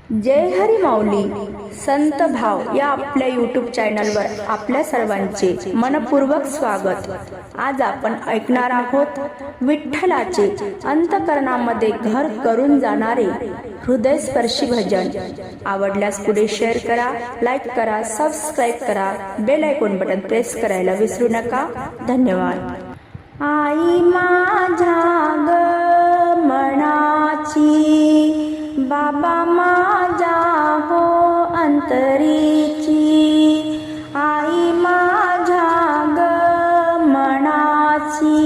जय हरी माऊली संत भाव या आपल्या यूट्यूब चॅनलवर आपल्या सर्वांचे मनपूर्वक स्वागत। आज आपण ऐकणार आहोत विठ्ठलाचे अंतःकरणामध्ये घर करून जाणारे हृदयस्पर्शी भजन। आवडल्यास पुढे शेअर करा, लाईक करा, सबस्क्राईब करा, बेल आयकॉन बटन प्रेस करायला विसरू नका। धन्यवाद। आई माझ्या ग मनाची, बाबा माझ्या हो अंतरीची, आई माझ्या ग मनाची,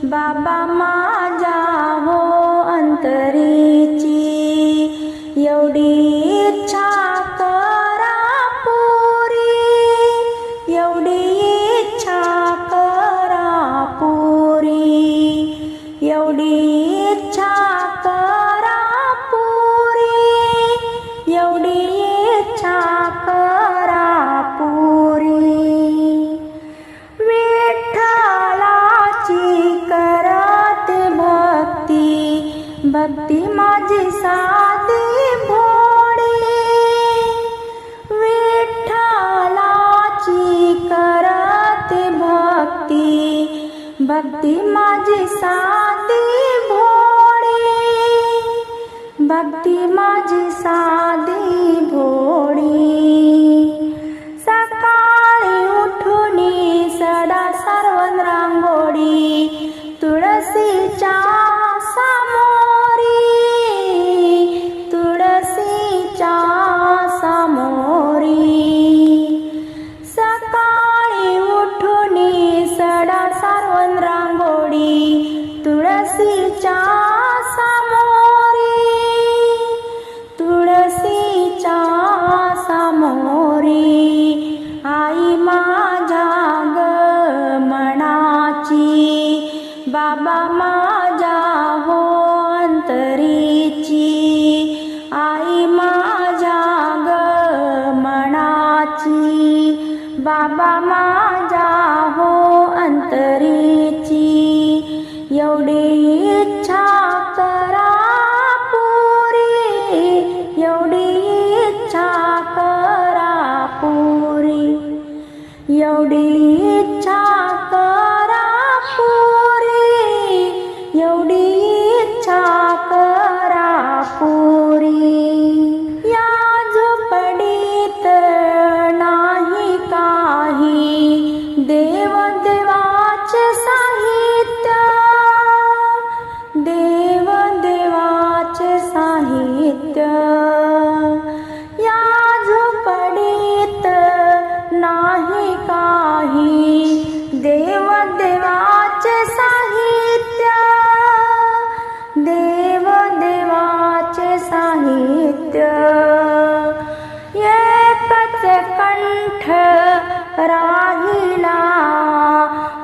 बाबा माझ्या हो अंतरीची, एवढी इच्छा करा पुरी, एवढी इच्छा करा पुरी, एवढी इच्छा करा पुरी, एवढी इच्छा करा पुरी। विठ्ठलाची करते भक्ती, भक्ती माझी साधी भोळी, विठ्ठलाची करते भक्ती, भक्ती माझी साधी भोळी, भक्ती माझी साधी भोळी। सकाळी उठुनी सडा सारवण रांगोळी, तुळशीच्या समोरी, तुळशीच्या समोरी। सकाळी उठुनी सडा सारवण रांगोळी, तुळशीच्या समोरी, तुळशीच्या समोरी। आई माझ्या ग मनाची, बाबा माझ्या हो अंतरीची, आई माझ्या ग मनाची, बाबा माझ्या हो अंतरीची, एवढी इच्छा करा पुरी, एवढी इच्छा करा पुरी, एवढी इच्छा करा पुरी, एवढी इच्छा करा पुरी। या झोपडीत नाही काही देव देवाचे साहित्य, देव देवाचे साहित्य। या झोपडीत नाही काही देव देवाचे साहित्य, देव देवाचे साहित्य। एकच कंठ राहिला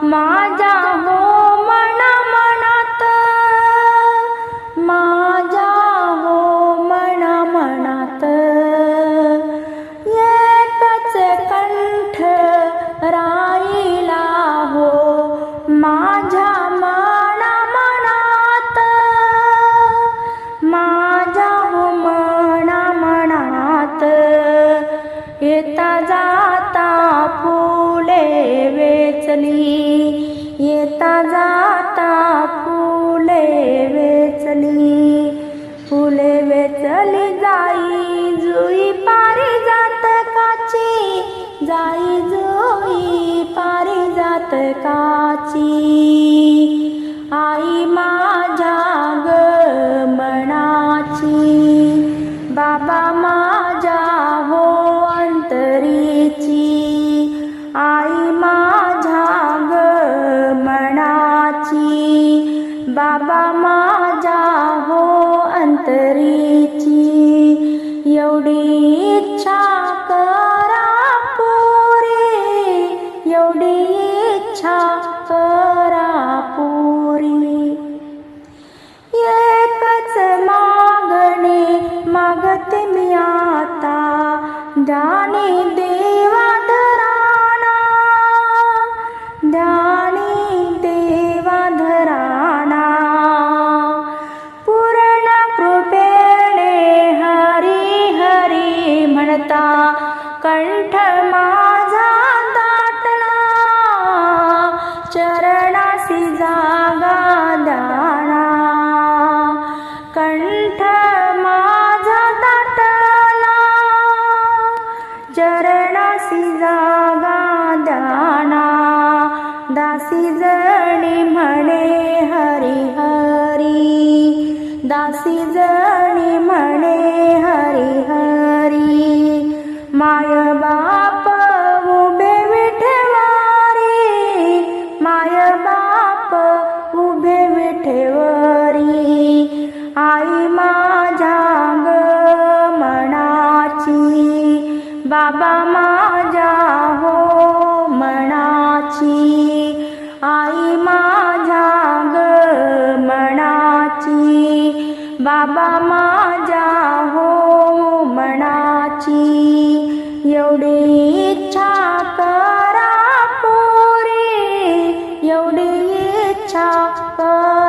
माझ्या हो मन मनात, माझ्या हो मन मनात। एकच कंठ राहिला हो माझ्या मन मनात, माझ्या हो मन मनात। येता जाता फुले वेचली, येता जाता फुले वेचली, फुले वेचली जाई जुई पारिजातकाची, जाई जुई पारिजातकाची। आई माझ्या ग मनाची, बाबा माझ्या हो अंतरीची, आई माझ्या ग मनाची, बाबा माझ्या हो अंतरीची, एवढी इच्छा करा पुरी, एवढी इच्छा करा पुरी। एकच मागणे मागते मी आता, ध्यानी देवा धराणा, ध्यानी देवा धराणा। पूर्ण कृपेने हरी दासी जणी म्हणे हरी हरी, दासी जणी म्हणे हरी हरी, माय बाप उभे विठेवारी, माय बाप उभे विठेवरी, आई माझ्या ग मनाची, बाबा माझ्या हो मनाची, आई माझ्या ग मनाची, बाबा माझ्या हो मनाची, एवढी इच्छा करा पोरी, एवढी इच्छा करा